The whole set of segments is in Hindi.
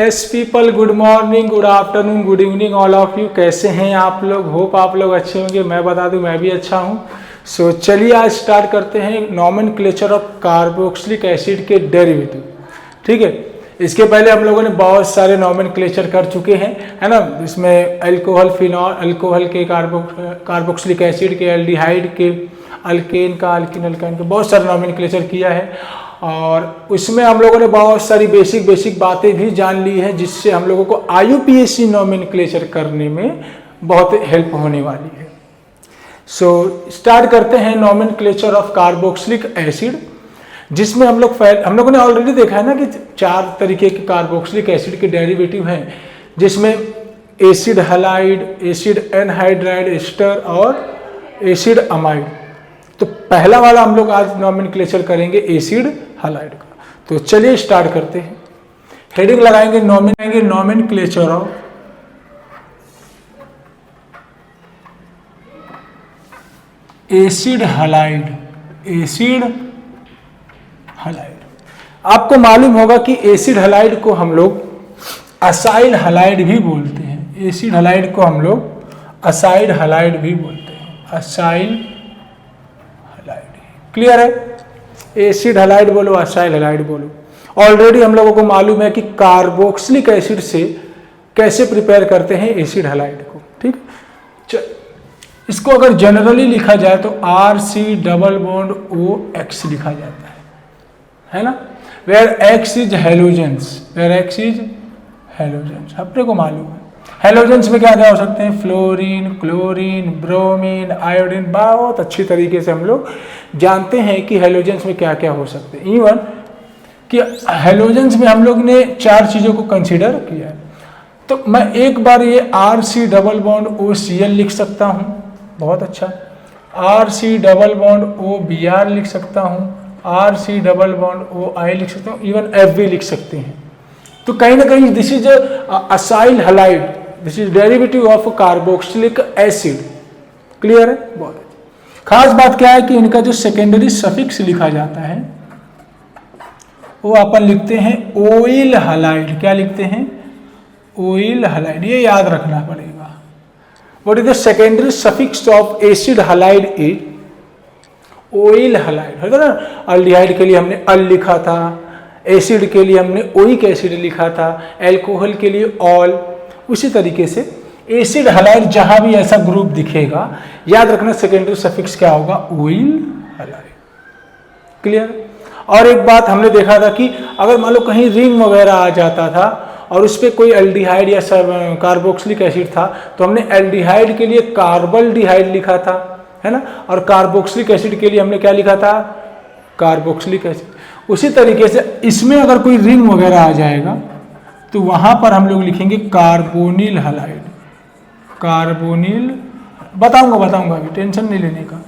Yes people, good morning, good afternoon, good evening all of you. कैसे हैं आप लोग? होप आप लोग अच्छे होंगे। मैं बता दूं मैं भी अच्छा हूं। सो चलिए आज स्टार्ट करते हैं नॉमेनक्लेचर ऑफ कार्बोक्सिलिक एसिड के डेरिवेटिव। ठीक है, इसके पहले हम लोगों ने बहुत सारे नॉमेनक्लेचर कर चुके हैं, है ना। इसमें अल्कोहल, फिनॉल, अल्कोहल के, कार्बोक्सिलिक एसिड के, एल्डिहाइड के, अल्केन का, अल्किन अल्काइन के, बहुत सारे नॉमेनक्लेचर किया है। और उसमें हम लोगों ने बहुत सारी बेसिक बातें भी जान ली है, जिससे हम लोगों को IUPAC नॉमेनक्लेचर करने में बहुत हेल्प होने वाली है। सो स्टार्ट करते हैं नॉमेनक्लेचर ऑफ कार्बोक्सिलिक एसिड, जिसमें हम लोगों ने ऑलरेडी देखा है ना कि 4 तरीके के कार्बोक्सिलिक एसिड के डेरिवेटिव हैं, जिसमें acid halide, acid anhydride ester और एसिड अमाइड। तो पहला वाला हम लोग आज नॉमेनक्लेचर करेंगे एसिड हैलाइड का। तो चलिए स्टार्ट करते हैं। हेडिंग लगाएंगे nomenclature of acid halide. Acid halide, आपको मालूम होगा कि एसिड हैलाइड को हम लोग असाइल हैलाइड भी बोलते हैं। एसिड हैलाइड को हम लोग असाइड हैलाइड भी बोलते हैं। असाइल हैलाइड, क्लियर है? एसिड हैलाइड बोलो, असाइल हैलाइड बोलो। ऑलरेडी हम लोगों को मालूम है कि कार्बोक्सिलिक एसिड से कैसे प्रिपेयर करते हैं एसिड हैलाइड को। ठीक, इसको अगर जनरली लिखा जाए तो RC डबल बॉन्ड OX लिखा जाता है ना। Where X is halogens, where X is halogens, अपने को मालूम है। हेलोजेंस में क्या क्या हो सकते हैं? Fluorine, chlorine, bromine, iodine. बहुत अच्छी तरीके से हम लोग जानते हैं कि हेलोजेंस में क्या क्या हो सकते हैं। इवन कि हेलोजेंस में हम लोग ने 4 चीज़ों को कंसीडर किया है। तो मैं एक बार ये RC डबल बॉन्ड OCl लिख सकता हूँ, बहुत अच्छा। RC डबल बॉन्ड OBr लिख सकता हूँ, RC डबल बॉन्ड OI लिख सकता हूँ, इवन FB लिख सकते हैं। तो कहीं ना कहीं this is acyl halide, this is derivative of carboxylic acid. Clear है? बहुत खास बात क्या है कि इनका जो सेकेंडरी सफिक्स लिखा जाता है वो अपन लिखते हैं ओइल हैलाइड। क्या लिखते हैं? Oil halide. ये याद रखना पड़ेगा। What is the secondary suffix of acid halide? Is oil halide. है ना, अल्डिहाइड के लिए हमने अल लिखा था, एसिड के लिए हमने ओइक एसिड लिखा था, एल्कोहल के लिए ऑल। उसी तरीके से एसिड हैलाइड जहां भी ऐसा ग्रुप दिखेगा, याद रखना सेकेंडरी सफिक्स क्या होगा? Oil halide. क्लियर? और एक बात हमने देखा था कि अगर मान लो कहीं रिंग वगैरह आ जाता था और उस पर कोई एल्डिहाइड या कार्बोक्सिलिक एसिड था, तो हमने एल्डिहाइड के लिए कार्बल्डिहाइड लिखा था, है ना, और कार्बोक्सिलिक एसिड के लिए हमने क्या लिखा था? Carboxylic acid. उसी तरीके से इसमें अगर कोई रिंग वगैरह आ जाएगा तो वहां पर हम लोग लिखेंगे कार्बोनिल हैलाइड। कार्बोनिल, बताऊंगा अभी, टेंशन नहीं लेने का।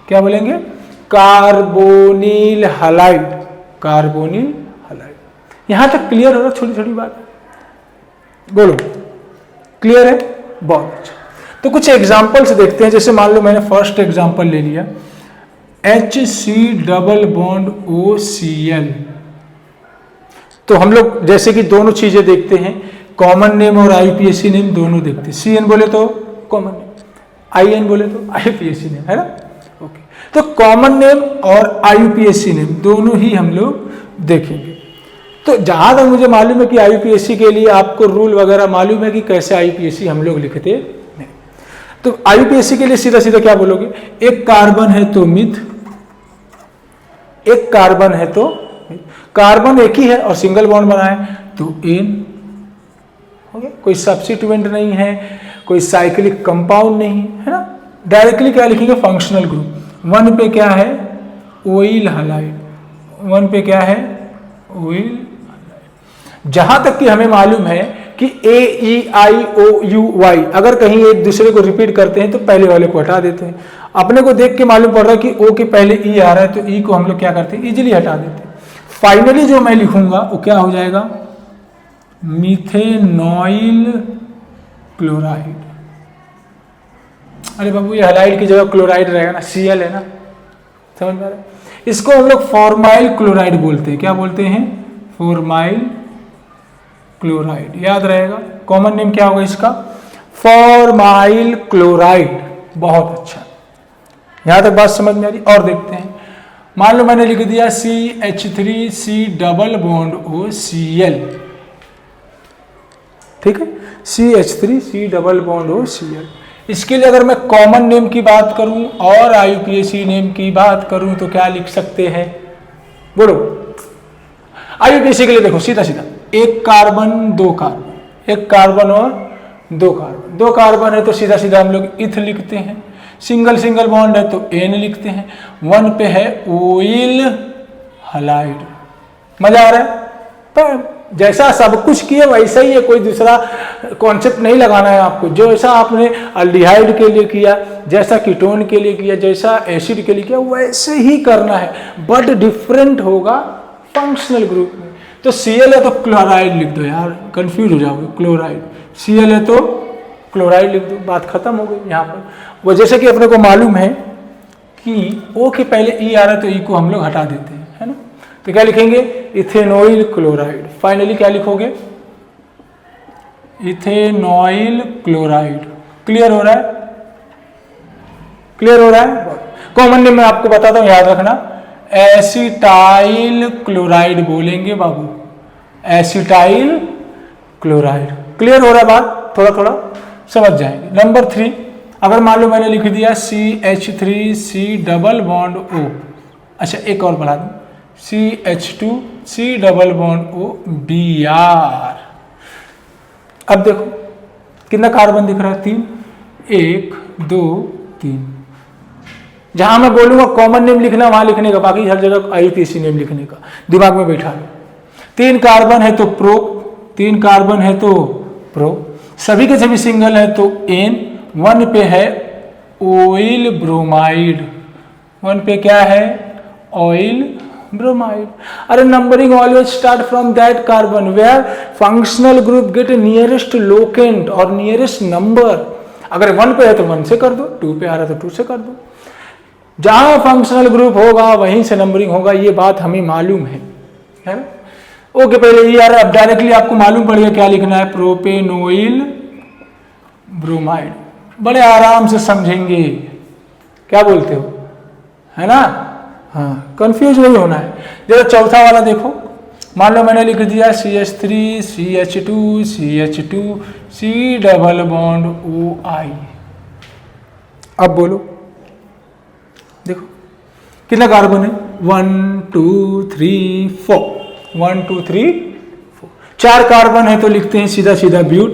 क्या बोलेंगे? Carbonyl halide. Carbonyl halide. यहां तक क्लियर हो रहा? छोटी छोटी बात बोलो, क्लियर है? बहुत अच्छा। तो कुछ एग्जांपल्स देखते हैं। जैसे मान लो मैंने फर्स्ट एग्जांपल ले लिया, HC डबल बॉन्ड OCl। तो हम लोग जैसे कि दोनों चीजें देखते हैं, कॉमन नेम और IUPAC नेम दोनों देखते हैं। CN बोले तो कॉमन नेम, IN बोले तो IUPAC नेम, है ना। ओके, तो कॉमन नेम और IUPAC नेम दोनों ही हम लोग देखेंगे। तो जहां तक मुझे मालूम है कि IUPAC के लिए आपको रूल वगैरह मालूम है कि कैसे IUPAC हम लोग लिखते हैं। तो IUPAC के लिए सीधा सीधा क्या बोलोगे? एक कार्बन है तो मिथ, एक कार्बन है तो, कार्बन एक ही है और सिंगल बॉन्ड बना है तो एन हो गया। कोई सब्स्टिट्यूएंट नहीं है, कोई साइक्लिक कंपाउंड नहीं है ना। डायरेक्टली क्या लिखेंगे? Functional group. 1 पे क्या है? Oil halide. 1 पे क्या है? Oil halide. जहां तक कि हमें मालूम है कि AEIOUY अगर कहीं एक दूसरे को रिपीट करते हैं तो पहले वाले को हटा देते हैं। अपने को देख के मालूम पड़ रहा है कि O के पहले E आ रहा है तो E को हम लोग क्या करते हैं? इजीली हटा देते हैं। फाइनली जो मैं लिखूंगा वो क्या हो जाएगा? मिथेनॉइल क्लोराइड। अरे बाबू, ये हैलाइड की जगह क्लोराइड रहेगा ना, Cl है ना, समझ में आ रहा है? इसको हम लोग फॉर्माइल क्लोराइड बोलते हैं। क्या बोलते हैं? फॉर्माइल क्लोराइड, याद रहेगा। कॉमन नेम क्या होगा इसका? Formyl chloride. बहुत अच्छा, यहां तक बात समझ में आ रही। और देखते हैं, मान लो मैंने लिख दिया CH3C डबल बॉन्ड OCl, ठीक है, CH3C डबल बॉन्ड OCl। इसके लिए अगर मैं कॉमन नेम की बात करूं और IUPAC नेम की बात करूं तो क्या लिख सकते हैं? बोलो। IUPAC के लिए देखो सीधा सीधा, एक कार्बन दो कार्बन, एक कार्बन और दो कार्बन, दो कार्बन है तो सीधा सीधा हम लोग इथ लिखते हैं, सिंगल सिंगल बॉन्ड है तो N लिखते हैं, वन पे है ऑयल हलाइड। मजा आ रहा है? पर जैसा सब कुछ किया वैसा ही है, कोई दूसरा कॉन्सेप्ट नहीं लगाना है आपको। जैसा आपने अल्डिहाइड के लिए किया, जैसा कीटोन के लिए किया, जैसा एसिड के लिए किया, वैसे ही करना है, बट डिफरेंट होगा फंक्शनल ग्रुप में। तो Cl है तो क्लोराइड लिख दो यार, कंफ्यूज हो जाओगे। क्लोराइड, Cl है तो क्लोराइड लिख दो, बात खत्म हो गई। यहाँ पर वो जैसे कि अपने को मालूम है कि O के पहले E आ रहा है तो E को हम लोग हटा देते हैं, है ना। तो क्या लिखेंगे? Ethanoyl chloride. फाइनली क्या लिखोगे? Ethanoyl chloride. क्लियर हो रहा है? क्लियर हो रहा है? कॉमन नेम मैं आपको बताता हूं, याद रखना, एसिटाइल क्लोराइड बोलेंगे बाबू, एसिटाइल क्लोराइड। क्लियर हो रहा है बात? थोड़ा थोड़ा समझ जाएंगे। नंबर 3, अगर मान लो मैंने लिख दिया CH3C डबल बॉन्ड O, अच्छा एक और बढ़ा दूं, CH2C double bond O Br। अब देखो कितना कार्बन दिख रहा है? 3, 1 2 3। जहां मैं बोलूंगा कॉमन नेम लिखना वहां लिखने का, बाकी हर जगह IUPAC नेम लिखने का, दिमाग में बैठा लो। 3 कार्बन है तो प्रो, 3 कार्बन है तो प्रो, सभी के सभी सिंगल है तो N, वन पे है ऑयल ब्रोमाइड, वन पे क्या है? Allyl bromide. अरे numbering always start from that carbon where functional group get nearest locant और नियरेस्ट नंबर। अगर 1 पे है तो 1 से कर दो, 2 पे आ रहा है तो 2 से कर दो, जहां फंक्शनल ग्रुप होगा वहीं से नंबरिंग होगा, ये बात हमें मालूम है ना। ओके, पहले ये आ रहा है, अब डायरेक्टली आपको मालूम पड़ेगा क्या लिखना है, प्रोपेनोइल ब्रोमाइड। बड़े आराम से समझेंगे, क्या बोलते हो, है ना। हाँ, कंफ्यूज नहीं होना है। जरा चौथा वाला देखो, मान लो मैंने लिख दिया CH3 CH2 CH2 C double bond OI। अब बोलो, देखो कितना कार्बन है? 1 2 3 4, 1 2 3 4, 4 कार्बन है तो लिखते हैं सीधा सीधा ब्यूट,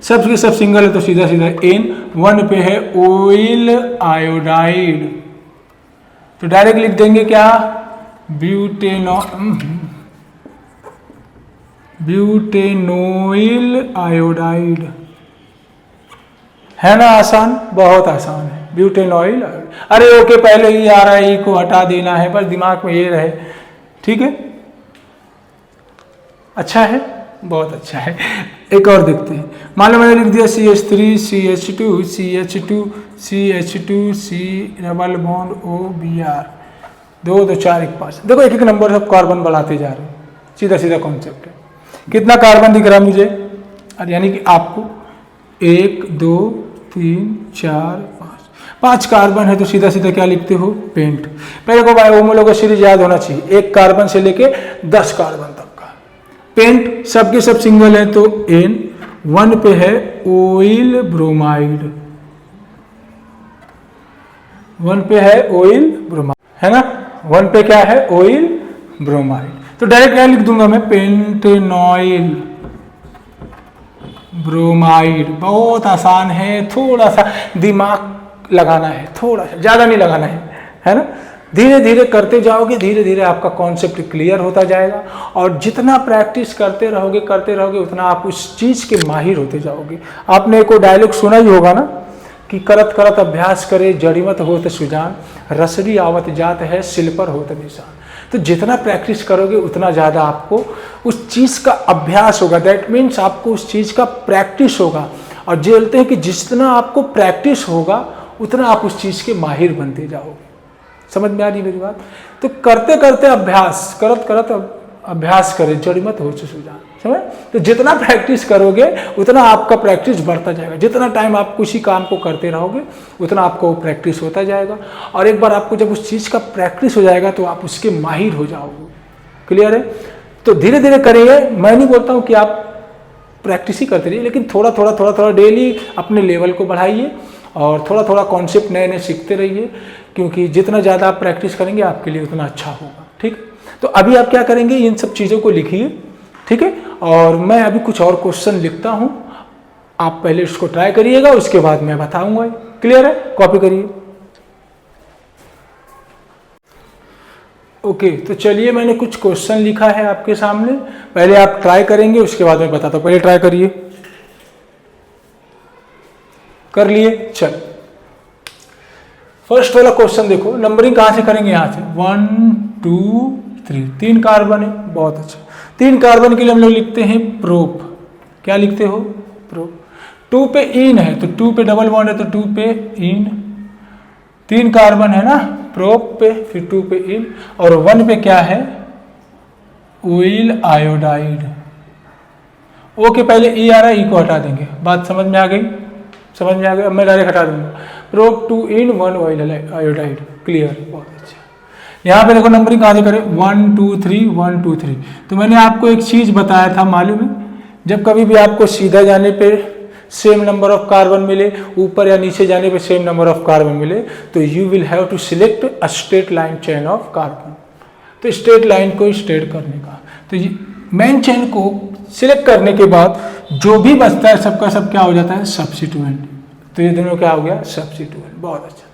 सबके सब सिंगल है तो सीधा सीधा N, वन पे है ऑयल आयोडाइड तो डायरेक्ट लिख देंगे क्या? ब्यूटेनोइल आयोडाइड। है ना आसान? बहुत आसान है, ब्यूटेनोइल आयोडाइड। अरे ओके, पहले ही आ रहा है, E को हटा देना है, बस दिमाग में ये रहे, ठीक है। अच्छा है, बहुत अच्छा है। एक और देखते हैं, मान लो मैंने लिख दिया CH3 CH2 CH2 CH2 C double bond O Br, 2 2 4 1 5। देखो एक एक नंबर सब कार्बन बढ़ाते जा रहे हैं, सीधा सीधा कॉन्सेप्ट है। कितना कार्बन दिख रहा है मुझे? यानी कि आपको 1 2 3 4 5 कार्बन है तो सीधा सीधा क्या लिखते हो? पेंट। पहले को भाई होमोलोग का सीरीज याद होना चाहिए, 1 कार्बन से लेके 10 कार्बन तक का। पेंट सबके सब सिंगल है तो N, वन पे है ऑयल ब्रोमाइड, वन पे है ऑयल ब्रोमाइड, है ना। वन पे क्या है? Allyl bromide. तो डायरेक्ट क्या लिख दूंगा मैं? पेंटेनॉइल ब्रोमाइड। बहुत आसान है, थोड़ा सा दिमाग लगाना है, थोड़ा सा, ज्यादा नहीं लगाना है ना। धीरे धीरे करते जाओगे, धीरे धीरे आपका कॉन्सेप्ट क्लियर होता जाएगा, और जितना प्रैक्टिस करते रहोगे उतना आप उस चीज के माहिर होते जाओगे। आपने एक डायलॉग सुना ही होगा ना कि करत करत अभ्यास करे जड़िमत होत सुजान, रसरी आवत जात है सिल पर होत निशान। तो जितना प्रैक्टिस करोगे उतना ज़्यादा आपको उस चीज़ का अभ्यास होगा, दैट मीन्स आपको उस चीज़ का प्रैक्टिस होगा। और बोलते हैं कि जितना आपको प्रैक्टिस होगा उतना आप उस चीज़ के माहिर बनते जाओगे। समझ में आ रही मेरी बात? तो करते करते अभ्यास, करत करत अभ्यास करें, जड़ मत हो सुजान, समझ। तो जितना प्रैक्टिस करोगे उतना आपका प्रैक्टिस बढ़ता जाएगा, जितना टाइम आप उसी काम को करते रहोगे उतना आपको प्रैक्टिस होता जाएगा, और एक बार आपको जब उस चीज़ का प्रैक्टिस हो जाएगा तो आप उसके माहिर हो जाओगे। क्लियर है? तो धीरे धीरे करिए, मैं नहीं बोलता हूँ कि आप प्रैक्टिस ही करते रहिए, लेकिन थोड़ा थोड़ा डेली अपने लेवल को बढ़ाइए और थोड़ा थोड़ा कॉन्सेप्ट नए नए सीखते रहिए, क्योंकि जितना ज़्यादा आप प्रैक्टिस करेंगे आपके लिए उतना अच्छा होगा। ठीक, तो अभी आप क्या करेंगे, इन सब चीज़ों को लिखिए, ठीक है, और मैं अभी कुछ और क्वेश्चन लिखता हूँ, आप पहले इसको ट्राई करिएगा, उसके बाद मैं बताऊंगा। क्लियर है? कॉपी करिए। ओके, तो चलिए मैंने कुछ क्वेश्चन लिखा है आपके सामने, पहले आप ट्राई करेंगे, उसके बाद मैं बताता हूँ। पहले ट्राई करिए। कर लिए? चल, फर्स्ट वाला क्वेश्चन देखो, नंबरिंग कहाँ से करेंगे, यहाँ से 1 2 3, 3 कार्बन है, बहुत अच्छा। 3 कार्बन के लिए हम लोग लिखते हैं प्रोप। क्या लिखते हो? प्रोप। 2 पे इन है तो 2 पे डबल बॉन्ड है तो 2 पे इन, 3 कार्बन है ना, प्रोप पे, फिर 2 पे इन, और 1 पे क्या है, ऑयल आयोडाइड। ओके, पहले ई आ रहा है, ई को हटा देंगे, बात समझ में आ गई? समझ में आ गया? अब मैं डायरेक्ट हटा दूंगा, प्रोप 2 इन 1 ऑयल आयोडाइड। क्लियर? बहुत अच्छा। यहाँ पे देखो नंबरिंग कहाँ से करें, 1 2 3 1 2 3। तो मैंने आपको एक चीज़ बताया था, मालूम है, जब कभी भी आपको सीधा जाने पे सेम नंबर ऑफ कार्बन मिले, ऊपर या नीचे जाने पे सेम नंबर ऑफ कार्बन मिले, तो you will have to select a straight line chain of carbon. तो स्ट्रेट लाइन को स्ट्रेट करने का, तो मेन चेन को सिलेक्ट करने के बाद जो भी बचता है सबका सब क्या हो जाता है, सब्स्टिट्यूएंट। तो ये दोनों क्या हो गया, सब्स्टिट्यूएंट। बहुत अच्छा।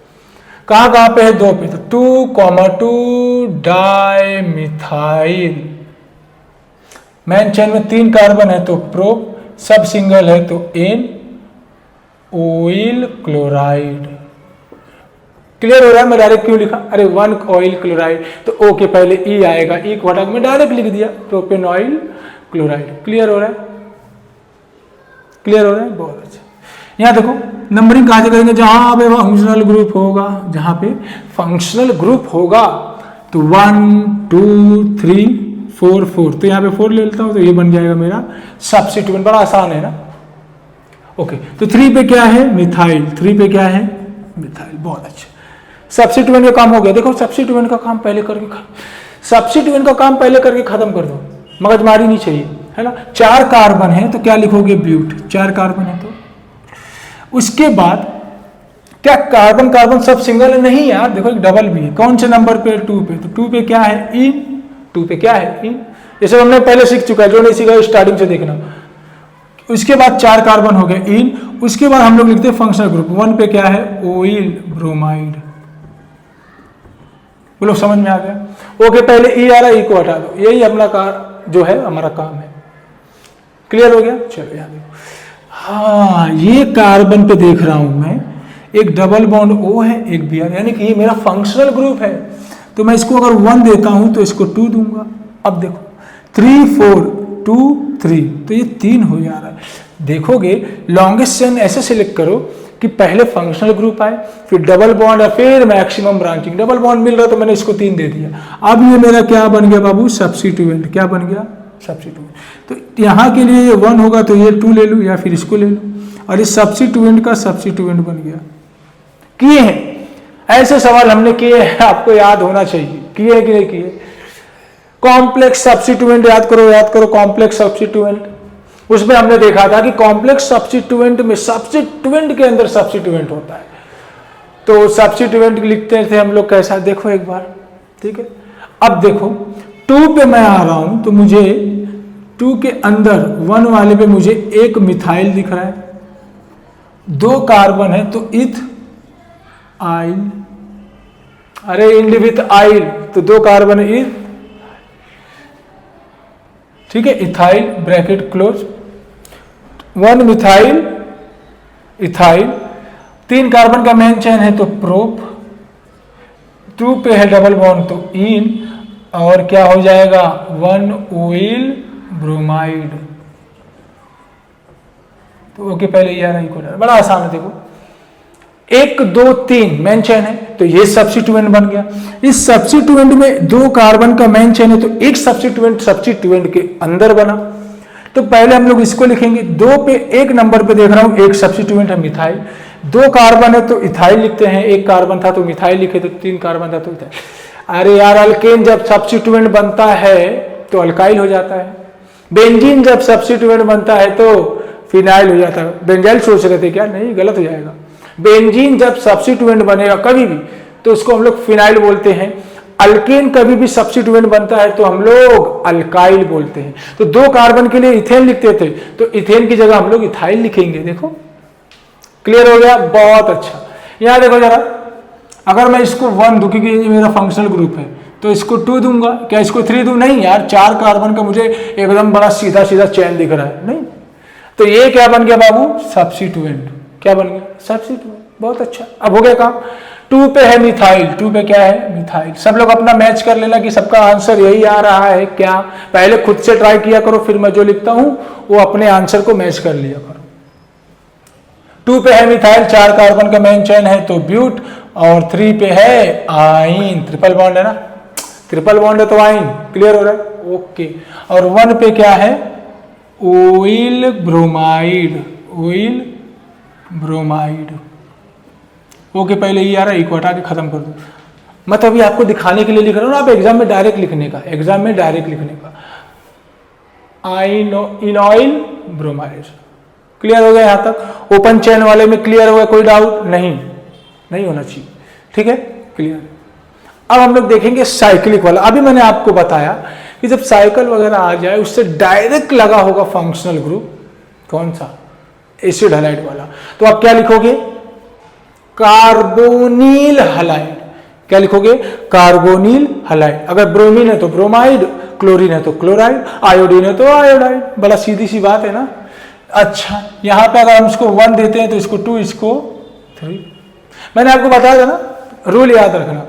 कहाँ कहाँ पे है, 2 पे, तो 2,2 डाई मिथाइल। मेन चेन में 3 कार्बन है तो प्रोप, सब सिंगल है तो एन ऑयल क्लोराइड। क्लियर हो रहा है? मैं डायरेक्ट क्यों लिखा, अरे 1 ऑयल क्लोराइड, तो ओ के पहले ई आएगा, ई को हटा के मैं डायरेक्ट लिख दिया प्रोपेन ऑयल क्लोराइड। क्लियर हो रहा है? क्लियर हो रहा है? बहुत अच्छा। यहाँ देखो नंबरिंग कहाँ से करेंगे, जहां पे फंक्शनल ग्रुप होगा, जहां पे फंक्शनल ग्रुप होगा तो 1 2 3 4 4, तो यहाँ पे 4 ले लेता हूँ, तो ये बन जाएगा मेरा सब्स्टिट्यूएंट। बड़ा आसान है ना? ओके, तो 3 पे क्या है, मिथाइल। 3 पे क्या है, मिथाइल। बहुत अच्छा, सब्स्टिट्यूएंट का काम हो गया। देखो सब्स्टिट्यूएंट का काम पहले करके खत्म कर दो, मगजमारी नहीं चाहिए, है ना। 4 कार्बन है तो क्या लिखोगे, ब्यूट। 4 कार्बन है तो उसके बाद क्या कार्बन कार्बन सब सिंगल है, नहीं यार, देखो एक डबल भी है। कौन से नंबर पे, 2 पे, तो 2 पे क्या है, इन। 2 पे क्या है, इन। ये सब हमने पहले सीख चुका है, जो नहीं सीखा स्टार्टिंग से देखना। उसके बाद 4 कार्बन हो गए, इन। उसके बाद हम लोग लिखते हैं फंक्शनल ग्रुप। 1 पे क्या है, ऑयल ब्रोमाइड। बोलो समझ में आ गया? ओके, पहले ई आ रहा है, ई को हटा दो, यही अपना जो है हमारा काम है। क्लियर हो गया? चलो यहाँ देखो, हाँ ये कार्बन पे देख रहा हूं मैं, एक डबल बॉन्ड O है, एक Br, यानी कि ये मेरा फंक्शनल ग्रुप है। तो मैं इसको अगर 1 देता हूं तो इसको 2 दूंगा। अब देखो 3 4 2 3, तो ये 3 हो जा रहा है। देखोगे लॉन्गेस्ट चेन ऐसे सिलेक्ट करो कि पहले फंक्शनल ग्रुप आए, फिर डबल बॉन्ड है, फिर मैक्सिमम ब्रांचिंग। डबल बॉन्ड मिल रहा तो मैंने इसको 3 दे दिया। अब ये मेरा क्या बन गया बाबू, सब्स्टिट्यूएंट। क्या बन गया, सब्स्टिट्यूएंट। तो यहाँ के लिए ये 1 होगा तो ये 2 ले लूँ या फिर इसको ले लूँ, और इस सब्स्टिट्यूएंट का सब्स्टिट्यूएंट बन गया। किए हैं ऐसे सवाल हमने किए हैं, आपको याद होना चाहिए, किए हैं कि नहीं किए। कॉम्प्लेक्स सब्स्टिट्यूएंट याद करो, कॉम्प्लेक्स सब्स्टिट्यूएंट। उसमें हमने देखा था कि कॉम्प्लेक्स सब्स्टिट्यूएंट में सब्स्टिट्यूएंट के अंदर सब्स्टिट्यूएंट होता है। तो सब्स्टिट्यूएंट लिखते थे हम लोग कैसा, देखो एक बार, ठीक है। अब देखो 2 पे मैं आ रहा हूं तो मुझे 2 के अंदर 1 वाले पे मुझे एक मिथाइल दिख रहा है, 2 कार्बन है तो इथ आइल, अरे इंड विथ आइल, तो 2 कार्बन है इथ, ठीक है, ethyl bracket close, 1 methyl ethyl, 3 carbon का मेन चेन है तो प्रोप, 2 पे है डबल बॉन्ड तो इन, और क्या हो जाएगा 1 ऑयल ब्रोमाइड। तो ओके, पहले ये आ रहा है, बड़ा आसान है। देखो 1 2 3 मेन चेन है, तो ये सब्स्टिट्यूएंट बन गया। इस सब्स्टिट्यूएंट में 2 कार्बन का मेन चेन है, तो एक सब्स्टिट्यूएंट के अंदर बना। तो पहले हम लोग इसको लिखेंगे, 2 पे 1 नंबर पे देख रहा हूं, एक सब्स्टिट्यूएंट है मिथाइल, 2 कार्बन है तो इथाइल लिखते हैं, 1 कार्बन था तो मिथाइल लिखे, तो 3 कार्बन था तो इथाइल। अरे यार, अल्केन जब सब्स्टिट्यूएंट बनता है तो अल्काइल हो जाता है, बेंजीन जब सब्स्टिट्यूएंट बनता है तो फिनाइल हो जाता है। बेंजाइल सोच रहे थे क्या? नहीं, गलत हो जाएगा। बेंजीन जब सब्स्टिट्यूएंट बनेगा कभी भी तो उसको हम लोग फिनाइल बोलते हैं। अल्केन कभी भी सब्स्टिट्यूएंट बनता है तो हम लोग अल्काइल बोलते हैं। तो 2 कार्बन के लिए इथेन लिखते थे, तो इथेन की जगह हम लोग इथाइल लिखेंगे। देखो क्लियर हो गया, बहुत अच्छा। यहां देखो जरा, अगर मैं इसको 1 दूं, क्योंकि ये मेरा फंक्शनल ग्रुप है, तो इसको 2 दूंगा, क्या इसको 3 दूं? नहीं यार, 4 कार्बन का मुझे एकदम बड़ा सीधा सीधा चैन दिख रहा है, नहीं। तो ये क्या बन गया बाबू? सब्स्टिट्यूएंट। क्या बन गया? सब्स्टिट्यूएंट। बहुत अच्छा, अब हो गया काम। 2 पे है मिथाइल, 2 पे क्या है? मिथाइल। सब लोग अपना मैच कर लेना कि सबका आंसर यही आ रहा है क्या। पहले खुद से ट्राई किया करो, फिर मैं जो लिखता हूं वो अपने आंसर को मैच कर लिया करो। 2 पे है मिथाइल, 4 कार्बन का मेन चेन है तो ब्यूट, और 3 पे है आइन, ट्रिपल बॉन्ड है ना, ट्रिपल बॉन्ड है तो आइन। क्लियर हो रहा है? ओके। और 1 पे क्या है? Allyl bromide, oil bromide. Okay, पहले ये आ रहा है, इको हटा के खत्म कर दो। मैं तो अभी आपको दिखाने के लिए लिख रहा हूँ ना, आप एग्जाम में डायरेक्ट लिखने का, एग्जाम में डायरेक्ट लिखने का। इनॉइल ब्रोमाइड। क्लियर हो गया यहां तक? ओपन चेन वाले में क्लियर हो गया? कोई डाउट नहीं, नहीं होना चाहिए। ठीक है, क्लियर। अब हम लोग देखेंगे साइक्लिक वाला। अभी मैंने आपको बताया कि जब साइकिल वगैरह आ जाए, उससे डायरेक्ट लगा होगा फंक्शनल ग्रुप, कौन सा? एसिड हैलाइड वाला। तो आप क्या लिखोगे? Carbonyl halide. क्या लिखोगे? Carbonyl halide. अगर ब्रोमीन है तो ब्रोमाइड, क्लोरीन है तो क्लोराइड, आयोडीन है तो आयोडाइड। बड़ा सीधी सी बात है ना। अच्छा, यहां पे अगर हम इसको 1 देते हैं तो इसको 2, इसको 3। मैंने आपको बताया था ना, रूल याद रखना।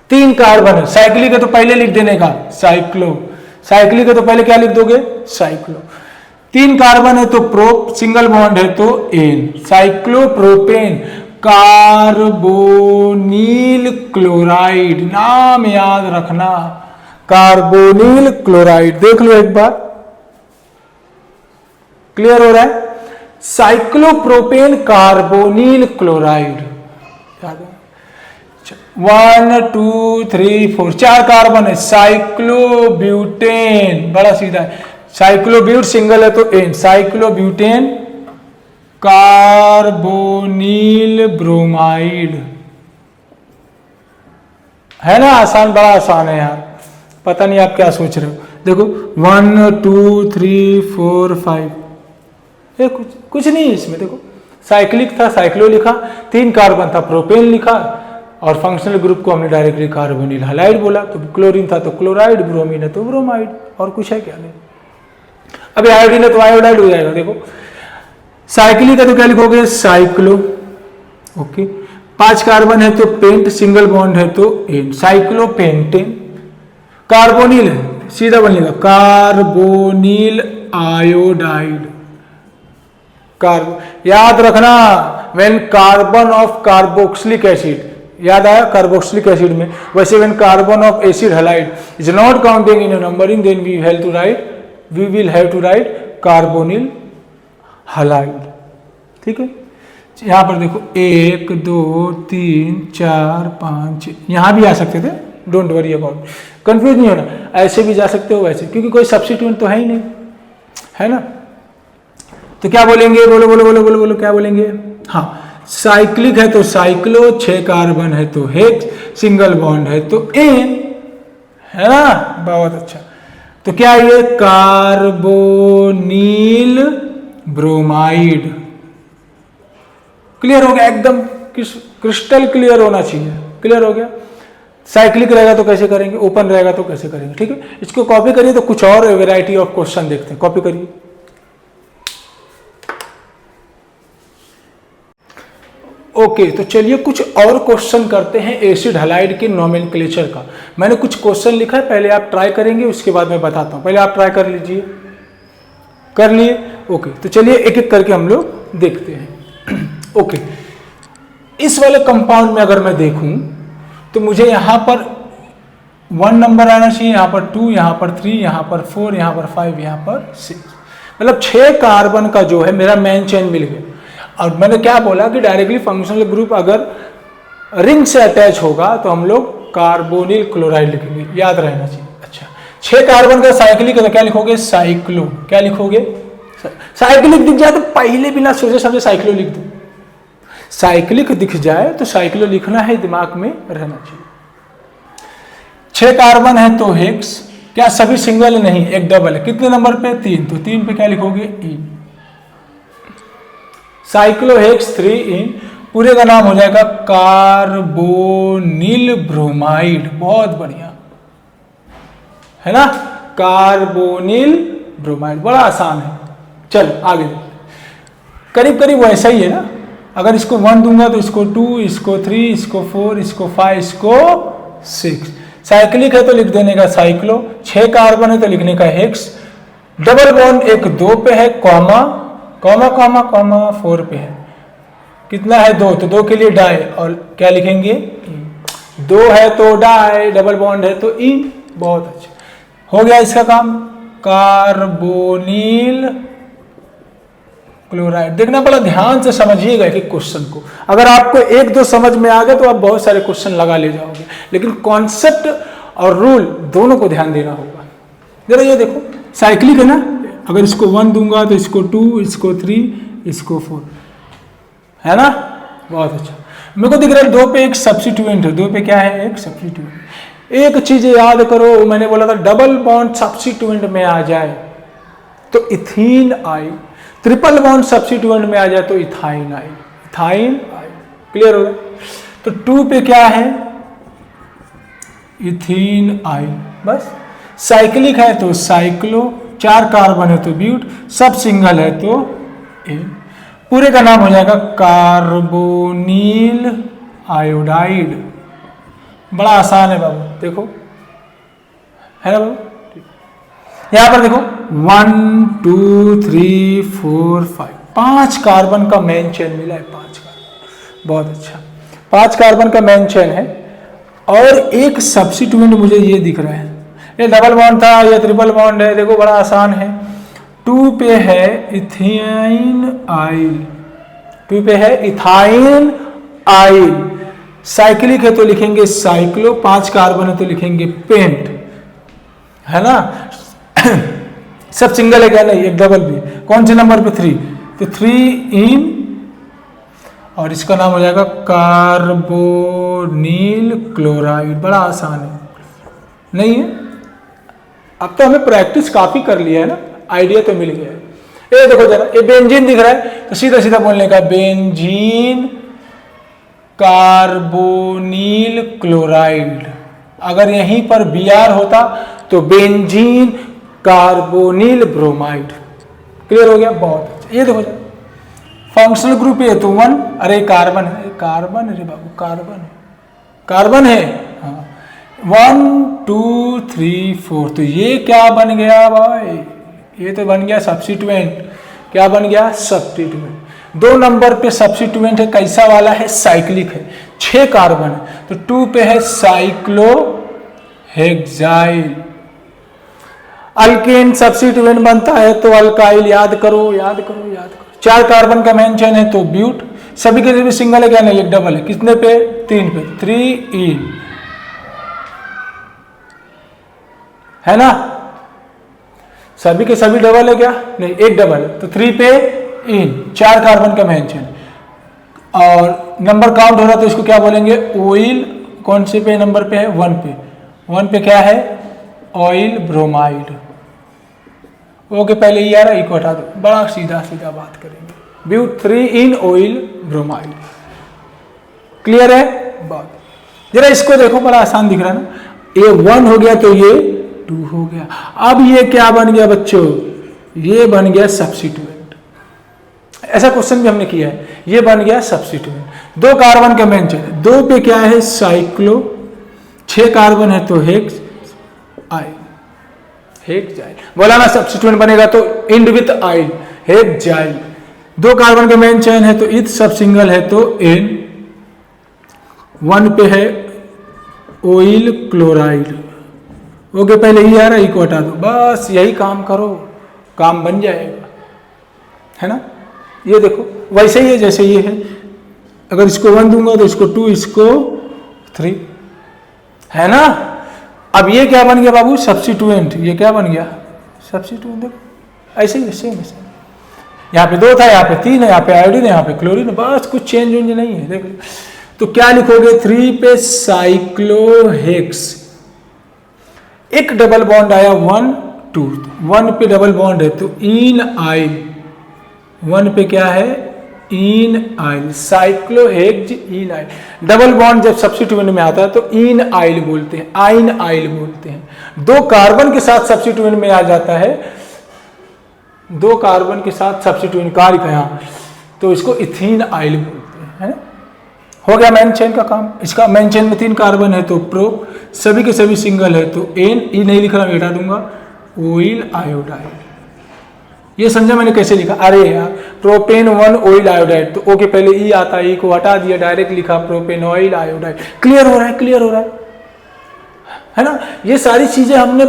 3 कार्बन है, साइक्लिक है तो पहले लिख देने का साइक्लो, साइक्लिक है तो पहले क्या लिख दोगे? साइक्लो। 3 कार्बन है तो प्रोप, सिंगल बॉन्ड है तो एन, साइक्लोप्रोपेन, कार्बोनिल क्लोराइड। नाम याद रखना, कार्बोनिल क्लोराइड। देख लो एक बार, क्लियर हो रहा है? Cyclopropane carbonyl chloride. 1 2 3 4 4 कार्बन है, साइक्लोब्यूटेन, बड़ा सीधा है। साइक्लोब्यूट सिंगल है तो एन, साइक्लोब्यूटेन कार्बोनिल ब्रोमाइड। है ना आसान? बड़ा आसान है यार, पता नहीं आप क्या सोच रहे हो। देखो 1 2 3 4 5, ये कुछ नहीं है इसमें। देखो साइक्लिक था, साइक्लो लिखा, 3 कार्बन था, प्रोपेन लिखा, और फंक्शनल ग्रुप को हमने डायरेक्टली कार्बोनिल हैलाइड बोला। तो क्लोरीन था तो क्लोराइड, ब्रोमीन है तो ब्रोमाइड, और कुछ है क्या? नहीं। अभी आयोडीन है तो आयोडाइड हो जाएगा। देखो साइक्लिक है तो क्या लिखोगे? साइक्लो। ओके। 5 कार्बन है तो पेंट, सिंगल बॉन्ड है तो एन, साइक्लोपेंटेन। कार्बोनिल है, सीधा बनेगा कार्बोनिल आयोडाइड। याद रखना, when carbon of carboxylic acid, याद आया कार्बोक्सिलिक एसिड में, वैसे when carbon of acid halide is not counting in numbering, then we will have to write carbonyl halide. ठीक है, यहां पर देखो 1 2 3 4 5, यहां भी आ सकते थे, डोंट वरी अबाउट, कंफ्यूज नहीं होना। ऐसे भी जा सकते हो, वैसे, क्योंकि कोई सब्स्टिट्यूएंट तो है ही नहीं, है ना। तो क्या बोलेंगे? बोलो बोलो बोलो बोलो बोलो, क्या बोलेंगे? हाँ, साइक्लिक है तो साइक्लो, 6 कार्बन है तो हेक्स, सिंगल बॉन्ड है तो एन, है ना। बहुत अच्छा। तो क्या ये कार्बोनिल ब्रोमाइड। क्लियर हो गया? एकदम क्रिस्टल क्लियर होना चाहिए। क्लियर हो गया? साइक्लिक रहेगा तो कैसे करेंगे, ओपन रहेगा तो कैसे करेंगे। ठीक है, इसको कॉपी करिए तो कुछ और वैरायटी ऑफ क्वेश्चन देखते हैं। कॉपी करिए। ओके, तो चलिए कुछ और क्वेश्चन करते हैं एसिड हैलाइड के नोमेनक्लेचर का। मैंने कुछ क्वेश्चन लिखा है, पहले आप ट्राई करेंगे, उसके बाद मैं बताता हूं। पहले आप ट्राई कर लीजिए। कर लिए? ओके, तो चलिए एक एक करके हम लोग देखते हैं। ओके, इस वाले कंपाउंड में अगर मैं देखूं तो मुझे यहां पर 1 नंबर आना चाहिए, यहां पर 2, यहां पर 3, यहां पर 4, यहां पर 5, यहां पर 6, मतलब 6 कार्बन का जो है मेरा मेन चेन मिल गया। और मैंने क्या बोला कि डायरेक्टली फंक्शनल ग्रुप अगर रिंग से अटैच होगा तो हम लोग कार्बोनिल क्लोराइड लिखेंगे, याद रहना चाहिए। अच्छा, 6 कार्बन का साइक्लिक है तो क्या लिखोगे? साइक्लो। क्या लिखोगे? साइक्लिक दिख जाए तो पहले बिना सोचे समझे साइक्लो लिख दो। साइक्लिक दिख जाए तो साइक्लो लिखना है, दिमाग में रहना चाहिए। 6 कार्बन है तो हेक्स, क्या सभी सिंगल? नहीं, एक डबल है। कितने नंबर पे? 3, तो 3 पे क्या लिखोगे? इन। साइक्लोहेक्स 3 इन, पूरे का नाम हो जाएगा कार्बोनिल ब्रोमाइड। बहुत बढ़िया है ना, कार्बोनिल ब्रोमाइड, बड़ा आसान है। चल आगे, करीब करीब वैसा ही है ना। अगर इसको 1 दूंगा तो इसको 2, इसको 3, इसको 4, इसको 5, इसको 6। साइक्लिक है तो लिख देने का साइक्लो, 6 कार्बन है तो लिखने का हेक्स, डबल बॉन्ड एक 2 पे है, कॉमा कॉमा कॉमा कॉमा 4 पे है। कितना है? 2, तो 2 के लिए डाई, और क्या लिखेंगे? 2 है तो डाई, डबल बॉन्ड है तो इन। बहुत अच्छा, हो गया इसका काम। Carbonyl chloride. देखना बड़ा ध्यान से समझिएगा कि क्वेश्चन को, अगर आपको 1-2 समझ में आ गए तो आप बहुत सारे क्वेश्चन लगा ले जाओगे, लेकिन कॉन्सेप्ट और रूल दोनों को ध्यान देना होगा। जरा ये देखो, साइक्लिक है ना, अगर इसको 1 दूंगा तो इसको 2, इसको 3, इसको 4, है ना। बहुत अच्छा, मेरे को दिख रहा है 2 पे एक सब्स्टिट्यूएंट है। 2 पे क्या है? एक सब्स्टिट्यूएंट। एक चीज याद करो, मैंने बोला था डबल बॉन्ड सब्स्टिट्यूएंट में आ जाए तो इथीन आई, ट्रिपल बॉन्ड सब्स्टिट्यूएंट में आ जाए तो इथाइन आई, इथाइन आई। क्लियर हो गया? तो 2 पे क्या है? इथीन आई, बस। साइक्लिक है तो साइक्लो, 4 कार्बन है तो ब्यूट, सब सिंगल है तो एन। पूरे का नाम हो जाएगा कार्बोनिल आयोडाइड। बड़ा आसान है बाबू, देखो है ना बाबू। यहां पर देखो 1 2 3 4 5, 5 कार्बन का मेन चेन मिला है। 5 कार्बन, बहुत अच्छा, 5 कार्बन का मेन चेन है। और एक सब्स्टिट्यूएंट मुझे ये दिख रहा है, ये डबल बॉन्ड था, ये ट्रिपल बॉन्ड है। देखो बड़ा आसान है, 2 पे है इथाइन आइल, 2 पे है इथाइन आइल। साइक्लिक है तो लिखेंगे साइक्लो, 5 कार्बन है तो लिखेंगे पेंट, है ना। सब सिंगल है क्या? नहीं, एक डबल भी। कौन से नंबर पे? 3, तो 3 इन, और इसका नाम हो जाएगा कार्बोनिल क्लोराइड। बड़ा आसान है, नहीं है? अब तो हमें प्रैक्टिस काफी कर लिया है ना, आइडिया तो मिल गया है। ये देखो जरा, ये बेंजीन दिख रहा है तो सीधा सीधा बोलने का बेंजीन कार्बोनिल क्लोराइड। अगर यहीं पर Br होता तो बेंजीन कार्बोनिल ब्रोमाइड। क्लियर हो गया? बहुत अच्छा। ये देखो फंक्शनल ग्रुप ये तो 1, अरे कार्बन है, कार्बन, अरे बाबू कार्बन है, कार्बन है, हाँ। 1 2 3 4, तो ये क्या बन गया भाई? ये तो बन गया सब्स्टिट्यूएंट। क्या बन गया? सब्स्टिट्यूएंट। 2 नंबर पे सब्स्टिट्यूएंट है, कैसा वाला है? साइक्लिक है, 6 कार्बन है तो 2 पे है साइक्लोहेक्साइल। अल्केन सब्स्टिट्यूएंट बनता है तो अल्काइल, याद करो याद करो याद करो। 4 कार्बन का मेन चेन है तो ब्यूट, सभी के भी सिंगल है क्या? नहीं, एक डबल है। कितने पे? 3 पे, 3 इन, है ना। सभी के सभी डबल है क्या? नहीं, एक डबल है तो 3 पे इन, 4 कार्बन का मेन चेन। और नंबर काउंट हो रहा तो इसको क्या बोलेंगे? ऑयल। कौन से पे नंबर पे है? 1 पे। 1 पे क्या है? Allyl bromide. ओके, पहले ये आ रहा है, इको हटा दो, बड़ा सीधा सीधा बात करेंगे। But 3 en oyl bromide. Clear है बात? जरा इसको देखो, बड़ा आसान दिख रहा है ना। ये 1 हो गया तो ये 2 हो गया। अब ये क्या बन गया बच्चों? ये बन गया सब्स्टिट्यूएंट। ऐसा क्वेश्चन भी हमने किया है, ये बन गया सब्स्टिट्यूएंट। 2 कार्बन का मेन चेन, 2 पे क्या है? साइक्लो, 6 कार्बन है तो हेक्स आइल, हेक्साइल। बोला ना सब्स्टिट्यूएंट बनेगा तो end with yl, hexyl. 2 carbon का मेन चेन है तो इथ, सब सिंगल है तो एन, 1 पे है ऑयल क्लोराइड। ओके, पहले ई आ रहा है, ई को हटा दो, बस यही काम करो, काम बन जाएगा, है ना। ये देखो वैसे ही है जैसे ये है, अगर इसको 1 दूंगा तो इसको 2, इसको 3, है ना। अब ये क्या बन गया बाबू, सब्स्टिट्यूएंट। ये क्या बन गया, सब्स्टिट्यूएंट। देखो ऐसे ही सेम ऐसे, यहाँ पे 2 था, यहाँ पे 3 है, यहाँ पे आयोडीन है, यहाँ पे क्लोरीन है, बस कुछ चेंज वेंज नहीं है। देख लो, तो क्या लिखोगे, 3 पे साइक्लोहेक्स, एक डबल बॉन्ड आया 1 2, 1 पे डबल बॉन्ड है तो इन आइल, 1 पे क्या है, इन आइल, साइक्लोहेक्स इन आइल। डबल बॉन्ड जब सब्स्टिट्यूएंट में आता है तो इन आइल बोलते हैं, आइन आइल बोलते हैं। 2 कार्बन के साथ सब्स्टिट्यूएंट में आ जाता है, 2 कार्बन के साथ सब्स्टिट्यूएंट कार्य यहाँ, तो इसको इथीन आइल बोलते हैं, है। हो गया मेन चेन का काम। इसका मेन चेन में 3 कार्बन है तो प्रो, सभी के सभी सिंगल है तो एन, ई नहीं लिख रहा हूं, हटा दूंगा, ऑयल आयोडाइड। ये समझा मैंने कैसे लिखा, अरे यार प्रोपेन 1 ऑयल आयोडाइड, तो ओ के पहले ई आता है, ई को हटा दिया, डायरेक्ट लिखा प्रोपेन ऑयल आयोडाइड। क्लियर हो रहा है, क्लियर हो रहा है ना। ये सारी चीजें हमने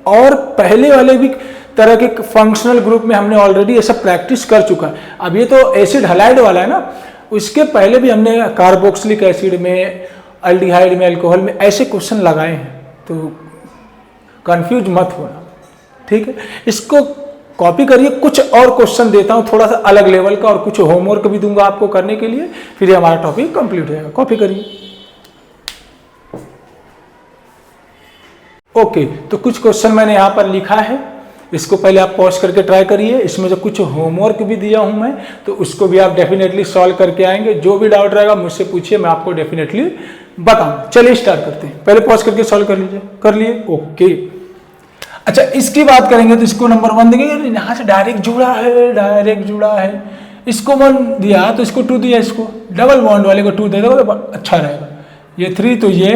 और पहले वाले भी तरह के फंक्शनल ग्रुप में हमने ऑलरेडी ये सब प्रैक्टिस कर चुका है। अब ये तो एसिड हलाइड वाला है ना, उसके पहले भी हमने कार्बोक्सिलिक एसिड में, अल्डिहाइड में, अल्कोहल में ऐसे क्वेश्चन लगाए हैं, तो कंफ्यूज मत होना, ठीक है। इसको कॉपी करिए, कुछ और क्वेश्चन देता हूं थोड़ा सा अलग लेवल का, और कुछ होमवर्क भी दूंगा आपको करने के लिए, फिर ये हमारा टॉपिक कंप्लीट हो जाएगा। कॉपी करिए। ओके, तो कुछ क्वेश्चन मैंने यहां पर लिखा है, इसको पहले आप पॉज करके ट्राई करिए। इसमें जो कुछ होमवर्क भी दिया हूं मैं, तो उसको भी आप डेफिनेटली सॉल्व करके आएंगे। जो भी डाउट रहेगा मुझसे पूछिए, मैं आपको डेफिनेटली बताऊंगा। चलिए स्टार्ट करते हैं, पहले पॉज करके सॉल्व कर लीजिए, कर लिए, ओके। अच्छा, इसकी बात करेंगे तो इसको नंबर 1 देंगे, यार यहाँ से डायरेक्ट जुड़ा है, डायरेक्ट जुड़ा है। इसको 1 दिया तो इसको 2 दिया, इसको डबल बॉन्ड वाले को 2 दे दो तो अच्छा रहेगा। ये 3 तो ये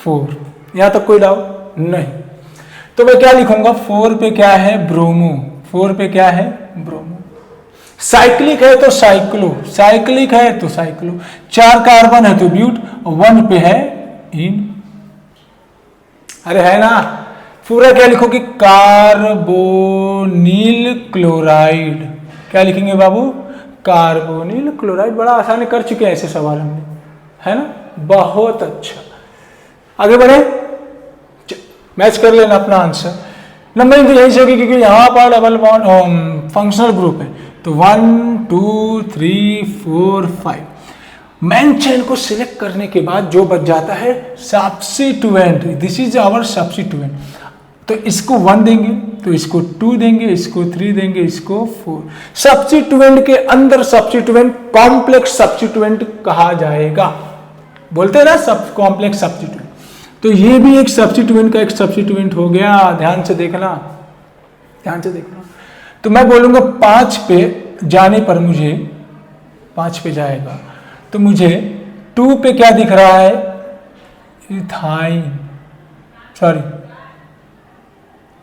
4, यहाँ तक कोई डाउट नहीं। तो मैं क्या लिखूंगा, 4 पे क्या है, ब्रोमो, 4 पे क्या है, ब्रोमो। साइक्लिक है तो साइक्लो, साइक्लिक है तो साइक्लो। 4 कार्बन है तो ब्यूट, 1 पे है इन। अरे है ना, पूरा क्या लिखोगे, कार्बोनिल क्लोराइड। क्या लिखेंगे बाबू, कार्बोनिल क्लोराइड। बड़ा आसानी कर चुके हैं ऐसे सवाल हमने, है ना, बहुत अच्छा। आगे बढ़े, मैच कर लेना अपना आंसर। नंबरिंग तो यही से होगी क्योंकि यहाँ पर डबल बॉन्ड फंक्शनल ग्रुप है, तो 1 2 3 4 5। मेन चेन को सिलेक्ट करने के बाद जो बच जाता है substituent, this is our substituent. तो इसको 1 देंगे, तो इसको 2 देंगे, इसको 3 देंगे, इसको 4। सब्स्टिट्यूएंट के अंदर सब्स्टिट्यूएंट कॉम्प्लेक्स सब्स्टिट्यूएंट कहा जाएगा, बोलते हैं ना, सब कॉम्प्लेक्स सब्स्टिट्यूएंट। तो ये भी एक सब्स्टिट्यूएंट का एक सब्स्टिट्यूएंट हो गया। ध्यान से देखना, ध्यान से देखना। तो मैं बोलूंगा 5 पे जाने पर मुझे, 5 पे जाएगा तो मुझे 2 पे क्या दिख रहा है, इथाइन, सॉरी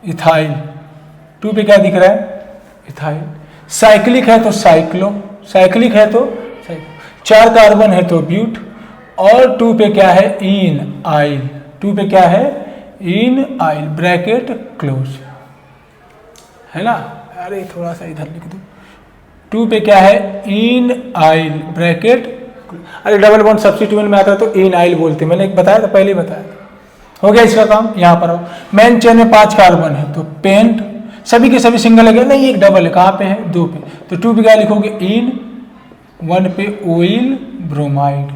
इथाइल। 2 पे क्या दिख रहा है, इथाइल। साइक्लिक है तो साइक्लो, साइक्लिक है तो साइक्लो। 4 कार्बन है तो ब्यूट, और 2 पे क्या है, इन आइल। 2 पे क्या है, इन आइल, ब्रैकेट क्लोज, है ना। अरे थोड़ा सा इधर लिख दो। 2 पे क्या है, इन आइल, ब्रैकेट। अरे डबल बॉन्ड सब्स्टिट्यूएंट में आता है तो इन आइल बोलते हैं, मैंने बताया था, पहले ही बताया था। हो गया इसका काम। यहाँ पर मेन चेन में 5 कार्बन है तो पेंट, सभी के सभी सिंगल है, नहीं एक डबल है, कहाँ पे है, 2 पे। तो 2 पे क्या लिखोगे, इन, 1 पे ऑयल ब्रोमाइड।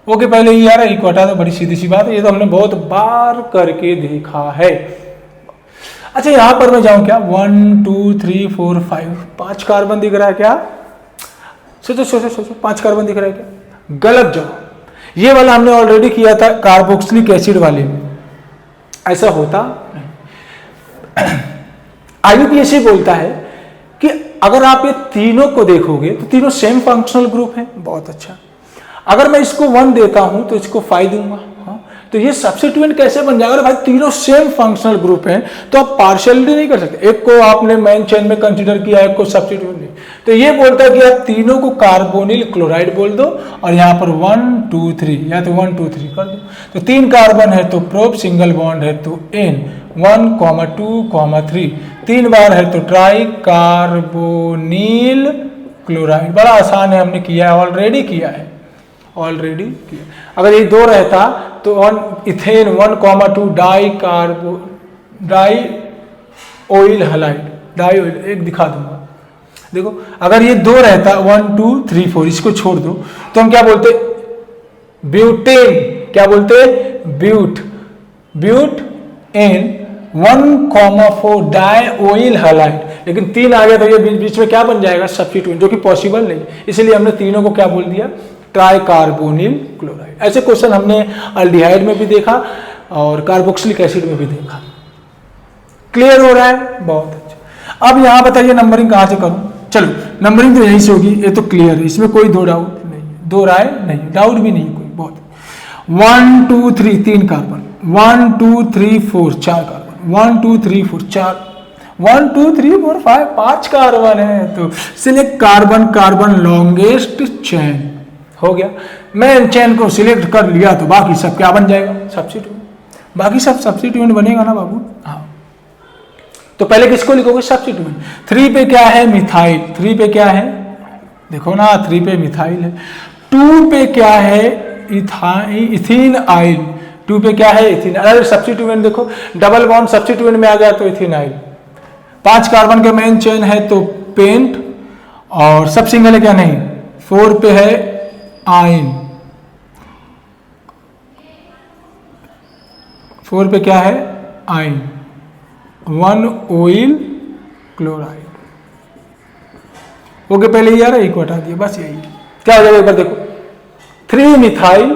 ओके, पहले ये आ रहा है, को हटा दो, बड़ी सीधी सी बात है, ये तो हमने बहुत बार करके देखा है। अच्छा, यहां पर मैं जाऊं क्या, 1 2 3 4 5, 5 कार्बन दिख रहा है क्या, सोचो सोचो सोचो, 5 कार्बन दिख रहा है क्या, गलत जवाब। ये वाला हमने ऑलरेडी किया था कार्बोक्सिलिक एसिड वाले में, ऐसा होता नहीं। आईयूपीएसी बोलता है कि अगर आप ये तीनों को देखोगे तो तीनों सेम फंक्शनल ग्रुप है, बहुत अच्छा। अगर मैं इसको 1 देता हूं तो इसको 5 दूंगा, हाँ। तो ये सब्स्टिट्यूएंट कैसे बन जाएगा? भाई तीनों सेम फंक्शनल ग्रुप हैं तो आप पार्शियलिटी नहीं कर सकते, एक को आपने मेन चेन में कंसीडर किया, एक को सब्स्टिट्यूएंट नहीं। तो ये बोलता है कि आप तीनों को कार्बोनिल क्लोराइड बोल दो और यहाँ पर 1 2 3 या तो 1 2 3 कर दो। तो 3 कार्बन है तो प्रोप, सिंगल बॉन्ड है तो N, 1 2 3, 3 बार है तो ट्राई कार्बोनिल क्लोराइड। बड़ा आसान है, हमने किया है, ऑलरेडी किया है, ऑलरेडी किया। अगर ये 2 रहता तो ethane 1 2 di oyl halide, di oyl, एक दिखा दूंगा। देखो अगर ये 2 रहता 1 2 3 4, इसको छोड़ दो तो हम क्या बोलते? ब्यूटेन। क्या बोलते? But en 1 4 di oyl halide. लेकिन 3 आ गया तो ये बीच में क्या बन जाएगा? सब्स्टिट्यूएंट, जो कि पॉसिबल नहीं, इसलिए हमने तीनों को क्या बोल दिया? Try carbonyl chloride. ऐसे क्वेश्चन हमने अल्डिहाइड में भी देखा और कार्बोक्सिलिक एसिड में भी देखा। क्लियर हो रहा है? बहुत अच्छा। अब यहां बताइए नंबरिंग कहां से करूं? चलो नंबरिंग तो यहीं से होगी, ये तो क्लियर है, इसमें कोई दो डाउट नहीं, दो राय नहीं, डाउट भी नहीं कोई। बहुत 1 2 3 3 कार्बन, 1 2 3 4 4 कार्बन, 1 2 3 4 4, 1 2 3 4 5 5 कार्बन है। तो select carbon, carbon longest chain हो गया। मैं चेन को सिलेक्ट कर लिया तो बाकी सब क्या बन जाएगा? सब्स्टिट्यूएंट। बाकी सब सब्स्टिट्यूएंट बनेगा ना बाबू? हाँ। तो पहले किसको लिखोगे? सब्स्टिट्यूएंट। 3 पे क्या है? मिथाइल। 3 पे क्या है? देखो ना, 3 पे मिथाइल है। 2 पे क्या है? इथीन आइल। 2 पे क्या है? इथीन। अरे सब्स्टिट्यूएंट देखो, डबल बॉन्ड सब्स्टिट्यूएंट में आ गया तो इथीन आइल। 5 कार्बन के मेन चेन है तो पेंट, और सब सिंगल है क्या? नहीं। 4 पे है आइन। 4 पे क्या है? आइन। 1 ऑयल क्लोराइड। ओके, पहले यार एक हटा दिया, बस यही क्या हो जाएगा एक बार देखो। 3 मिथाइल,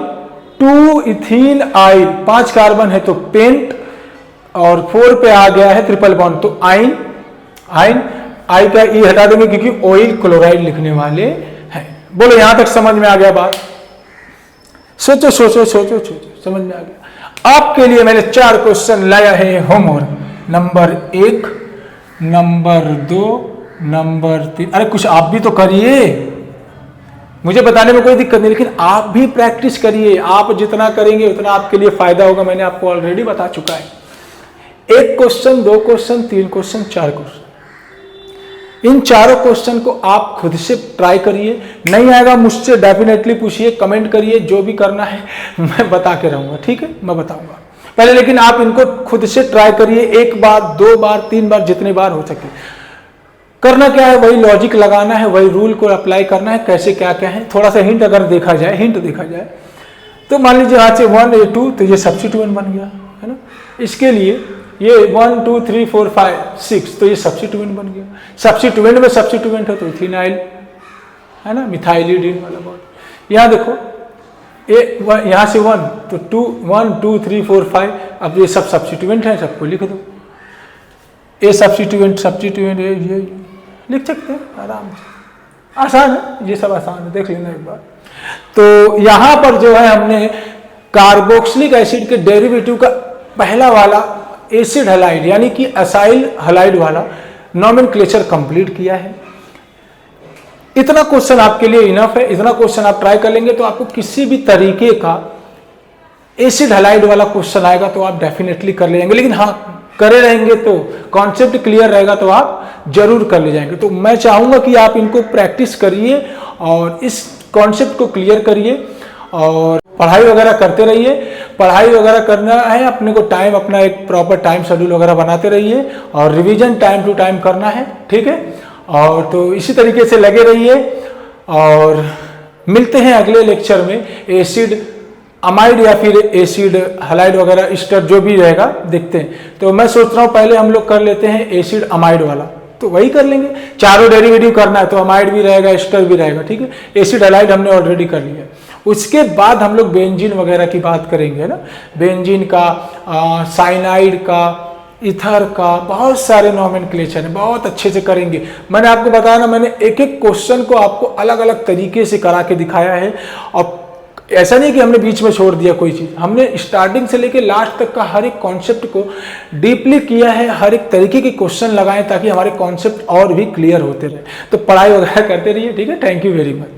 2 इथीन आइल, 5 कार्बन है तो पेंट, और 4 पे आ गया है ट्रिपल बॉन्ड तो आइन। आइन आई का ई हटा देंगे क्योंकि ऑयल क्लोराइड लिखने वाले हैं। बोलो यहां तक समझ में आ गया बात? सोचो सोचो सोचो सोचो, समझ में आ गया? आपके लिए मैंने 4 क्वेश्चन लाया है होमवर्क। Number 1, number 2, number 3। अरे कुछ आप भी तो करिए, मुझे बताने में कोई दिक्कत नहीं, लेकिन आप भी प्रैक्टिस करिए। आप जितना करेंगे उतना आपके लिए फायदा होगा। मैंने आपको ऑलरेडी बता चुका है। 1 क्वेश्चन, 2 क्वेश्चन, 3 क्वेश्चन, 4 क्वेश्चन। इन चारों क्वेश्चन को आप खुद से ट्राई करिए। नहीं आएगा मुझसे डेफिनेटली पूछिए, कमेंट करिए, जो भी करना है मैं बता के रहूंगा, ठीक है? मैं बताऊंगा पहले, लेकिन आप इनको खुद से ट्राई करिए। 1 बार, 2 बार, 3 बार, जितने बार हो सके। करना क्या है? वही लॉजिक लगाना है, वही रूल को अप्लाई करना है। कैसे क्या क्या है, थोड़ा सा हिंट अगर देखा जाए, हिंट देखा जाए तो मान लीजिए आज से 1 A 2 तो ये सब्स्टिट्यूएंट बन गया है ना। इसके लिए ये 1 2 3 4 5 6 तो ये सब्स्टिट्यूएंट बन गया। सब्स्टिट्यूएंट में सब्स्टिट्यूएंट है तो इथेनाइल है ना, मिथाइलिडीन वाला बॉन्ड। यहाँ देखो यहाँ से 1 तो 2 1 2 3 4 5, अब ये सब सब्स्टिट्यूएंट है, सबको लिख दो। ए सब्स्टिट्यूएंट सब्स्टिट्यूएंट ये लिख सकते हैं आराम से, आसान है, ये सब आसान है, देख लेना एक बार। तो यहाँ पर जो है हमने कार्बोक्सिलिक एसिड के डेरिवेटिव का पहला वाला एसिड हलाइड यानी कि असाइल हलाइड वाला नॉमेनक्लेचर कंप्लीट किया है। इतना क्वेश्चन आपके लिए इनफ है। इतना क्वेश्चन आप ट्राई कर लेंगे तो आपको किसी भी तरीके का एसिड हलाइड वाला क्वेश्चन आएगा तो आप डेफिनेटली कर ले जाएंगे। लेकिन हाँ, करे रहेंगे तो कॉन्सेप्ट क्लियर रहेगा तो आप जरूर कर ले जाएंगे। तो मैं चाहूंगा कि आप इनको प्रैक्टिस करिए और इस कॉन्सेप्ट को क्लियर करिए और पढ़ाई वगैरह करते रहिए। पढ़ाई वगैरह करना है अपने को, टाइम अपना एक प्रॉपर टाइम शेड्यूल वगैरह बनाते रहिए और रिवीजन टाइम टू टाइम करना है, ठीक है? और तो इसी तरीके से लगे रहिए और मिलते हैं अगले लेक्चर में। एसिड अमाइड या फिर एसिड हलाइड वगैरह स्टर जो भी रहेगा देखते हैं। तो मैं सोच रहा हूँ पहले हम लोग कर लेते हैं एसिड अमाइड वाला, तो वही कर लेंगे। चारों डेरिवेटिव करना है तो अमाइड भी रहेगा, स्टर भी रहेगा, ठीक है? एसिड हलाइड हमने ऑलरेडी कर लिया। उसके बाद हम लोग बेंजीन वगैरह की बात करेंगे ना, बेंजीन का, साइनाइड का, इथर का, बहुत सारे नॉमेनक्लेचर है, बहुत अच्छे से करेंगे। मैंने आपको बताया ना, मैंने एक एक क्वेश्चन को आपको अलग अलग तरीके से करा के दिखाया है और ऐसा नहीं कि हमने बीच में छोड़ दिया कोई चीज़, हमने स्टार्टिंग से लेके लास्ट तक का हर एक कॉन्सेप्ट को डीपली किया है, हर एक तरीके के क्वेश्चन लगाए ताकि हमारे कॉन्सेप्ट और भी क्लियर होते रहे। तो पढ़ाई वगैरह करते रहिए, ठीक है। Thank you very much.